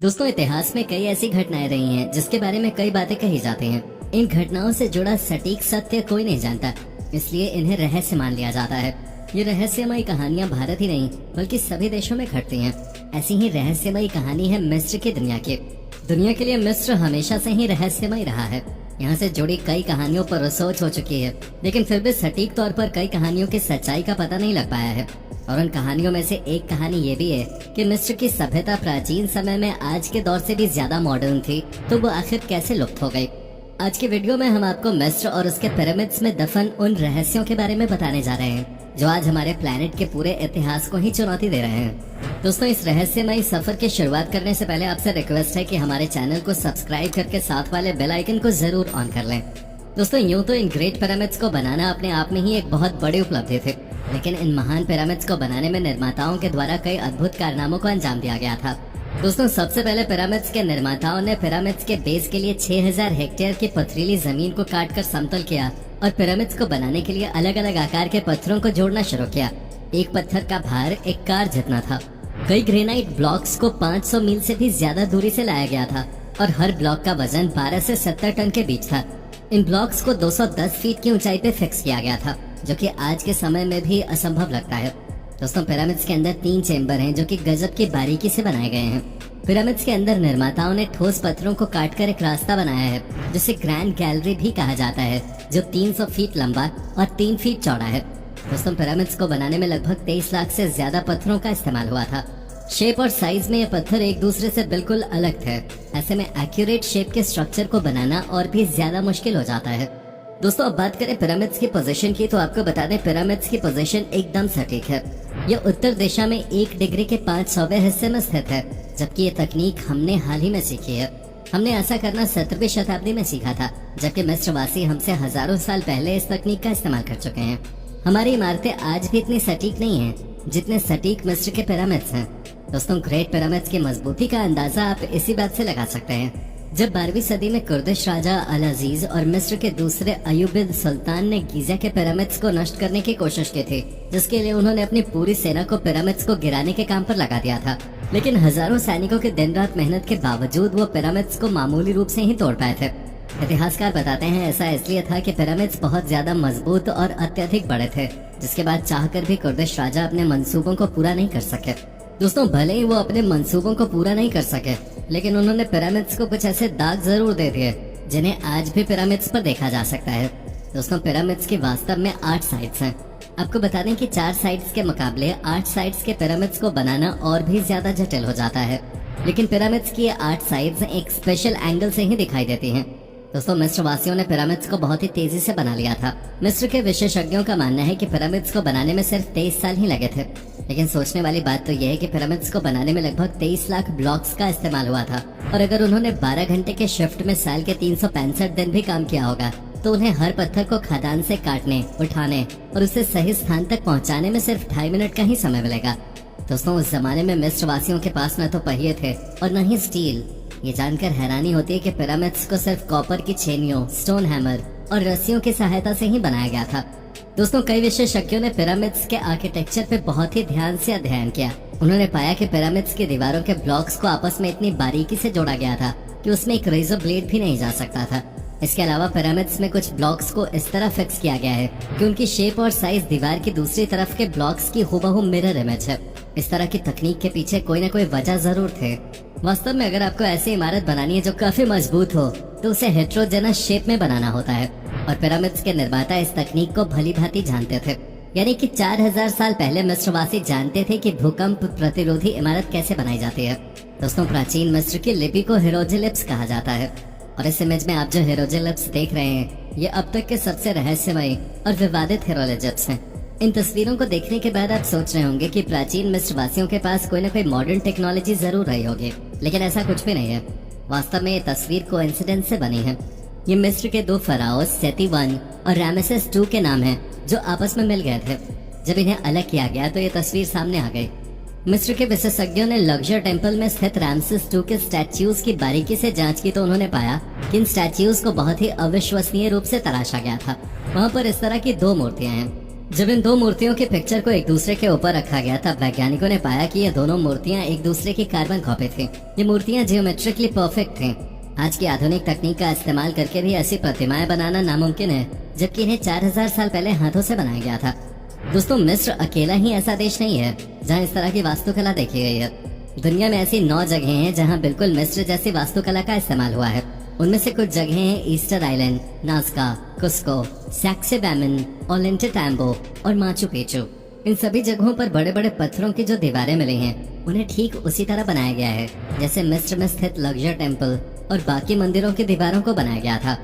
दोस्तों, इतिहास में कई ऐसी घटनाएं रही हैं जिसके बारे में कई बातें कही जाती हैं। इन घटनाओं से जुड़ा सटीक सत्य कोई नहीं जानता, इसलिए इन्हें रहस्य मान लिया जाता है। ये रहस्यमयी कहानियां भारत ही नहीं बल्कि सभी देशों में घटती हैं। ऐसी ही रहस्यमयी कहानी है मिस्र की दुनिया की। दुनिया के लिए मिस्र हमेशा से ही रहस्यमय रहा है। यहाँ से जुड़ी कई कहानियों पर रिसर्च हो चुकी है, लेकिन फिर भी सटीक तौर पर कई कहानियों की सच्चाई का पता नहीं लग पाया है। और उन कहानियों में से एक कहानी ये भी है कि मिस्र की सभ्यता प्राचीन समय में आज के दौर से भी ज्यादा मॉडर्न थी, तो वो आखिर कैसे लुप्त हो गई। आज के वीडियो में हम आपको मिस्र और उसके पिरामिड्स में दफन उन रहस्यों के बारे में बताने जा रहे हैं जो आज हमारे प्लेनेट के पूरे इतिहास को ही चुनौती दे रहे हैं। दोस्तों, इस रहस्यमयी सफर की शुरुआत करने से पहले आपसे रिक्वेस्ट है कि हमारे चैनल को सब्सक्राइब करके साथ वाले बेल आइकन को जरूर ऑन कर लें। दोस्तों, यूं तो इन ग्रेट पिरामिड्स को बनाना अपने आप में ही एक बहुत बड़ी उपलब्धि थी, लेकिन इन महान पिरामिड्स को बनाने में निर्माताओं के द्वारा कई अद्भुत कारनामों को अंजाम दिया गया था। दोस्तों, सबसे पहले पिरामिड्स के निर्माताओं ने पिरामिड्स के बेस के लिए 6000 हेक्टेयर की पथरीली जमीन को काटकर समतल किया और पिरामिड्स को बनाने के लिए अलग अलग आकार के पत्थरों को जोड़ना शुरू किया। एक पत्थर का भार एक कार जितना था। कई ग्रेनाइट ब्लॉक्स को 500 मील से भी ज्यादा दूरी से लाया गया था और हर ब्लॉक का वजन 12 से 70 टन के बीच था। इन ब्लॉक्स को 210 फीट की ऊंचाई पे फिक्स किया गया था, जो कि आज के समय में भी असंभव लगता है। दोस्तों, पिरामिड्स के अंदर 3 चेंबर हैं जो कि गजब की बारीकी से बनाए गए हैं। पिरामिड्स के अंदर निर्माताओं ने ठोस पत्थरों को काटकर एक रास्ता बनाया है जिसे ग्रैंड गैलरी भी कहा जाता है, जो 300 फीट लंबा और 3 फीट चौड़ा है। दोस्तों, पिरामिड्स को बनाने में लगभग 23 लाख से ज्यादा पत्थरों का इस्तेमाल हुआ था। शेप और साइज में ये पत्थर एक दूसरे से बिल्कुल अलग थे। ऐसे में एक्यूरेट शेप के स्ट्रक्चर को बनाना और भी ज्यादा मुश्किल हो जाता है। दोस्तों, अब बात करें पिरामिड्स की पोजीशन की, तो आपको बता दें पिरामिड्स की पोजीशन एकदम सटीक है। यह उत्तर दिशा में 1 डिग्री के 500वें हिस्से में स्थित है, जबकि ये तकनीक हमने हाल ही में सीखी है। हमने ऐसा करना 17वीं शताब्दी में सीखा था, जबकि मिस्रवासी हमसे हजारों साल पहले इस तकनीक का इस्तेमाल कर चुके हैं। हमारी इमारतें आज भी इतनी सटीक नहीं है जितने सटीक मिस्र के पिरामिड्स हैं। दोस्तों, ग्रेट पिरामिड्स की मजबूती का अंदाजा आप इसी बात से लगा सकते हैं। जब 12वीं सदी में कुर्दिश राजा अल अजीज और मिस्र के दूसरे अयूबिद सुल्तान ने गीजा के पिरामिड्स को नष्ट करने की कोशिश की थी, जिसके लिए उन्होंने अपनी पूरी सेना को पिरामिड्स को गिराने के काम पर लगा दिया था। लेकिन हजारों सैनिकों के दिन रात मेहनत के बावजूद वो पिरामिड्स को मामूली रूप से ही तोड़ पाए थे। इतिहासकार बताते हैं ऐसा इसलिए था कि पिरामिड्स बहुत ज्यादा मजबूत और अत्यधिक बड़े थे, जिसके बाद चाहकर भी कुर्दिश राजा अपने मंसूबों को पूरा नहीं कर सके। दोस्तों, भले ही वो अपने मंसूबों को पूरा नहीं कर सके, लेकिन उन्होंने पिरामिड्स को कुछ ऐसे दाग जरूर दे दिए जिन्हें आज भी पिरामिड्स पर देखा जा सकता है। दोस्तों, पिरामिड्स की वास्तव में 8 साइड्स हैं। आपको बता दें कि 4 साइड्स के मुकाबले 8 साइड्स के पिरामिड्स को बनाना और भी ज्यादा जटिल हो जाता है, लेकिन पिरामिड्स की ये 8 साइड्स एक स्पेशल एंगल से ही दिखाई देती हैं। दोस्तों, मिस्र वासियों ने पिरामिड्स को बहुत ही तेजी से बना लिया था। मिस्र के विशेषज्ञों का मानना है कि पिरामिड्स को बनाने में सिर्फ 23 साल ही लगे थे, लेकिन सोचने वाली बात तो यह है कि पिरामिड्स को बनाने में लगभग 23 लाख ब्लॉक्स का इस्तेमाल हुआ था। और अगर उन्होंने 12 घंटे के शिफ्ट में साल के 365 दिन भी काम किया होगा, तो उन्हें हर पत्थर को खदान से काटने, उठाने और उसे सही स्थान तक पहुंचाने में सिर्फ 2.5 मिनट का ही समय मिलेगा। दोस्तों, उस जमाने में मिस्र वासियों के पास न तो पहिए थे और न ही स्टील। ये जानकर हैरानी होती है कि पिरामिड्स को सिर्फ कॉपर की छेनियों, स्टोन हैमर और रस्सियों की सहायता से ही बनाया गया था। दोस्तों, कई विशेषज्ञों ने पिरामिड्स के आर्किटेक्चर पे बहुत ही ध्यान से अध्ययन किया। उन्होंने पाया कि पिरामिड्स की दीवारों के ब्लॉक्स को आपस में इतनी बारीकी से जोड़ा गया था कि उसमें एक रेजर ब्लेड भी नहीं जा सकता था। इसके अलावा पिरामिड्स में कुछ ब्लॉक्स को इस तरह फिक्स किया गया है कि उनकी शेप और साइज दीवार की दूसरी तरफ के ब्लॉक्स की हूबहू मिरर इमेज है। इस तरह की तकनीक के पीछे कोई न कोई वजह जरूर थे। वास्तव में अगर आपको ऐसी इमारत बनानी है जो काफी मजबूत हो, तो उसे हेट्रोजेनस शेप में बनाना होता है, और पिरामिड्स के निर्माता इस तकनीक को भली भांति जानते थे। यानी कि 4000 साल पहले मिस्रवासी जानते थे कि भूकंप प्रतिरोधी इमारत कैसे बनाई जाती है। दोस्तों, प्राचीन मिस्र की लिपि को हिरोग्लिफ्स कहा जाता है, और इस इमेज में आप जो हिरोग्लिफ्स देख रहे हैं, ये अब तक के सबसे रहस्यमयी और विवादित हिरोग्लिफ्स हैं। इन तस्वीरों को देखने के बाद आप सोच रहे होंगे कि प्राचीन मिस्र वासियों के पास कोई न कोई मॉडर्न टेक्नोलॉजी जरूर रही होगी, लेकिन ऐसा कुछ भी नहीं है। वास्तव में ये तस्वीर कोइंसिडेंस से बनी है। ये मिस्र के 2 फराओ सेती I और रामेसेस II के नाम हैं, जो आपस में मिल गए थे। जब इन्हें अलग किया गया तो ये तस्वीर सामने आ गई। मिस्र के विशेषज्ञों ने लक्जर टेम्पल में स्थित रामसेस II के स्टैच्यूज की बारीकी से जांच की, तो उन्होंने पाया कि इन स्टैच्यूज को बहुत ही अविश्वसनीय रूप से तराशा गया था। वहाँ पर इस तरह की 2 मूर्तियां हैं। जब इन दो मूर्तियों की पिक्चर को एक दूसरे के ऊपर रखा गया तब वैज्ञानिकों ने पाया कि ये दोनों मूर्तियां एक दूसरे की कार्बन कॉपी थी। ये मूर्तियां जियोमेट्रिकली परफेक्ट थीं। आज की आधुनिक तकनीक का इस्तेमाल करके भी ऐसी प्रतिमाएं बनाना नामुमकिन है, जबकि इन्हें 4000 साल पहले हाथों से बनाया गया था। दोस्तों, मिस्र अकेला ही ऐसा देश नहीं है जहाँ इस तरह की वास्तुकला देखी गई है। दुनिया में ऐसी 9 जगहें हैं जहाँ बिल्कुल मिस्र जैसी वास्तुकला का इस्तेमाल हुआ है। उनमें से कुछ जगहें हैं ईस्टर आइलैंड, नाज़का, कुस्को, सैक्सेबैमन, ओलिंटेटाम्बो और माचू पिच्चू। इन सभी जगहों पर बड़े बड़े पत्थरों की जो दीवारें मिली हैं, उन्हें ठीक उसी तरह बनाया गया है जैसे मिस्र में स्थित लक्जर टेम्पल और बाकी मंदिरों की दीवारों को बनाया गया था।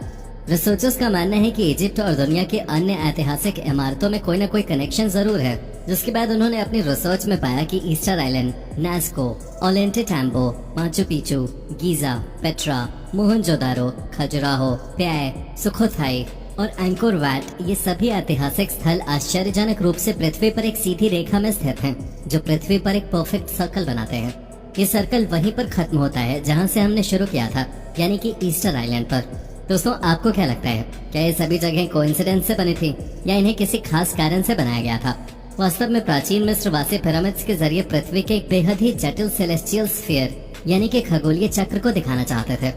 रिसर्चर्स का मानना है कि इजिप्ट और दुनिया की अन्य ऐतिहासिक इमारतों में कोई न कोई कनेक्शन जरूर है, जिसके बाद उन्होंने अपनी रिसर्च में पाया कि Easter Island, Nazca, Ollantaytambo, Machu Picchu, Giza, Petra, Mohenjodaro, Khajuraho, Pyay, Sukhothai और एंकोर वैट, ये सभी ऐतिहासिक स्थल आश्चर्यजनक रूप से पृथ्वी पर एक सीधी रेखा में स्थित हैं, जो पृथ्वी पर एक परफेक्ट सर्कल बनाते हैं। ये सर्कल वहीं पर खत्म होता है जहां से हमने शुरू किया था, यानी कि ईस्टर आइलैंड पर। दोस्तों, आपको क्या लगता है, क्या ये सभी जगहें कोइंसिडेंस से बनी थी या इन्हें किसी खास कारण से बनाया गया था? वास्तव में प्राचीन मिस्र वासी पिरामिड्स के जरिए पृथ्वी के एक बेहद ही जटिल सेलेस्टियल स्फीयर यानी कि खगोलीय चक्र को दिखाना चाहते थे।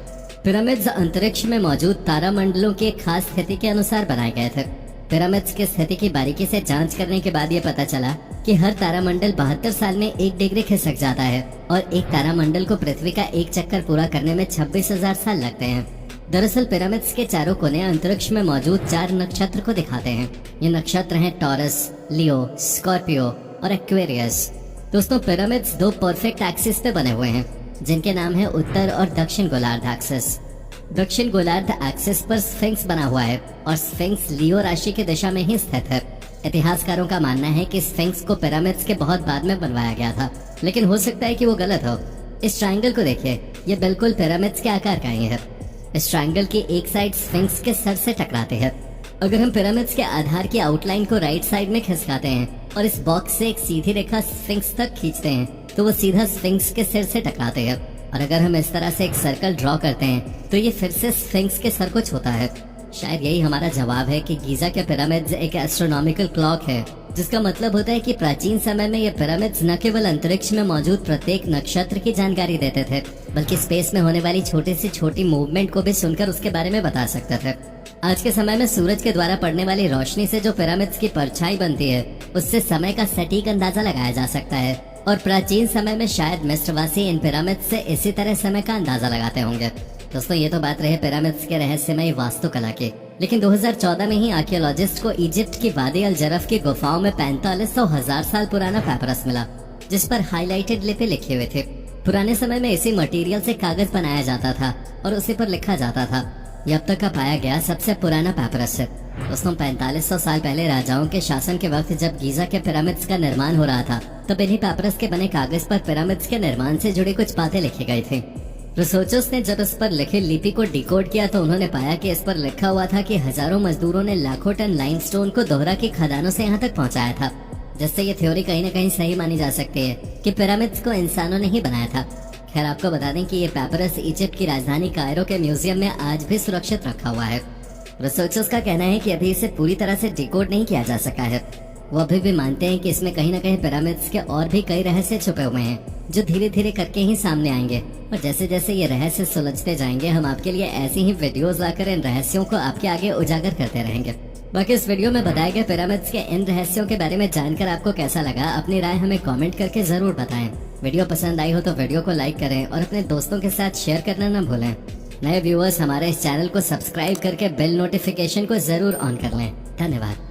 पिरामिड्स अंतरिक्ष में मौजूद तारामंडलों की एक खास स्थिति के अनुसार बनाए गए थे। पिरामिड्स की स्थिति की बारीकी से जांच करने के बाद ये पता चला कि हर तारामंडल 72 साल में 1 डिग्री खिसक जाता है और एक तारामंडल को पृथ्वी का एक चक्कर पूरा करने में 26,000 साल लगते हैं। दरअसल पिरामिड्स के चारों कोने अंतरिक्ष में मौजूद 4 नक्षत्र को दिखाते हैं। ये नक्षत्र हैं टॉरस, लियो, स्कॉर्पियो और एक्वेरियस। दोस्तों, पिरामिड्स 2 परफेक्ट एक्सिस पे बने हुए हैं, जिनके नाम है उत्तर और दक्षिण गोलार्ध एक्सिस। दक्षिण गोलार्ध एक्सिस पर स्फिंक्स बना हुआ है और स्फिंक्स लियो राशि की दिशा में ही स्थित है। इतिहासकारों का मानना है कि स्फिंक्स को पिरामिड्स के बहुत बाद में बनवाया गया था, लेकिन हो सकता है कि वो गलत हो। इस ट्रायंगल को देखिए, ये बिल्कुल पिरामिड्स के आकार का ही है। इस ट्रायंगल की एक साइड स्फिंक्स के सर से टकराती है। अगर हम पिरामिड्स के आधार की आउटलाइन को राइट साइड में खिसकाते हैं और इस बॉक्स से एक सीधी रेखा स्फिंक्स तक खींचते हैं तो वो सीधा स्फिंक्स के सिर से टकराते हैं। और अगर हम इस तरह से एक सर्कल ड्रॉ करते हैं तो ये फिर से स्फिंक्स के सर को छूता है। शायद यही हमारा जवाब है कि गीजा के पिरामिड्स एक एस्ट्रोनॉमिकल क्लॉक है, जिसका मतलब होता है कि प्राचीन समय में ये पिरामिड्स न केवल अंतरिक्ष में मौजूद प्रत्येक नक्षत्र की जानकारी देते थे, बल्कि स्पेस में होने वाली छोटी से छोटी मूवमेंट को भी सुनकर उसके बारे में बता सकते थे। आज के समय में सूरज के द्वारा पड़ने वाली रोशनी से जो पिरामिड्स की परछाई बनती है, उससे समय का सटीक अंदाजा लगाया जा सकता है और प्राचीन समय में शायद मिस्रवासी इन पिरामिड्स से इसी तरह समय का अंदाजा लगाते होंगे। दोस्तों, ये तो बात रहे पिरामिड्स के रहस्यमय वास्तुकला की, लेकिन 2014 में ही आर्कियोलॉजिस्ट को इजिप्ट की वादी अल जरफ की गुफाओं में 4500 साल पुराना पेपरस मिला, जिस पर हाईलाइटेड लिपि लिखे हुए थे। पुराने समय में इसी मटेरियल से कागज बनाया जाता था और उसी पर लिखा जाता था। यह अब तक का पाया गया सबसे पुराना पेपरस है। दोस्तों, 4500 साल पहले राजाओं के शासन के वक्त जब गीजा के पिरामिड्स का निर्माण हो रहा था, तब इन्हीं पेपरस के बने कागज पर पिरामिड्स के निर्माण से जुड़ी कुछ बातें लिखी गई थी। रिसर्चर्स ने जब इस पर लिखे लिपि को डिकोड किया तो उन्होंने पाया कि इस पर लिखा हुआ था कि हजारों मजदूरों ने लाखों टन लाइमस्टोन को दोहरा की खदानों से यहाँ तक पहुँचाया था, जिससे ये थ्योरी कहीं न कहीं सही मानी जा सकती है कि पिरामिड्स को इंसानों ने ही बनाया था। खैर, आपको बता दें कि ये पेपरस इजिप्ट की राजधानी कायरो के म्यूजियम में आज भी सुरक्षित रखा हुआ है। रिसर्चर्स का कहना है कि अभी इसे पूरी तरह से डिकोड नहीं किया जा सका है। वो अभी भी मानते हैं कि इसमें कहीं न कहीं पिरामिड्स के और भी कई रहस्य छुपे हुए हैं, जो धीरे धीरे करके ही सामने आएंगे। और जैसे जैसे ये रहस्य सुलझते जाएंगे, हम आपके लिए ऐसी ही वीडियोस लाकर इन रहस्यों को आपके आगे उजागर करते रहेंगे। बाकी इस वीडियो में बताए गए पिरामिड्स के इन रहस्यों के बारे में जानकर आपको कैसा लगा, अपनी राय हमें कमेंट करके जरूर बताएं। वीडियो पसंद आई हो तो वीडियो को लाइक करें और अपने दोस्तों के साथ शेयर करना न भूलें। नए व्यूअर्स हमारे इस चैनल को सब्सक्राइब करके बेल नोटिफिकेशन को जरूर ऑन कर लें। धन्यवाद।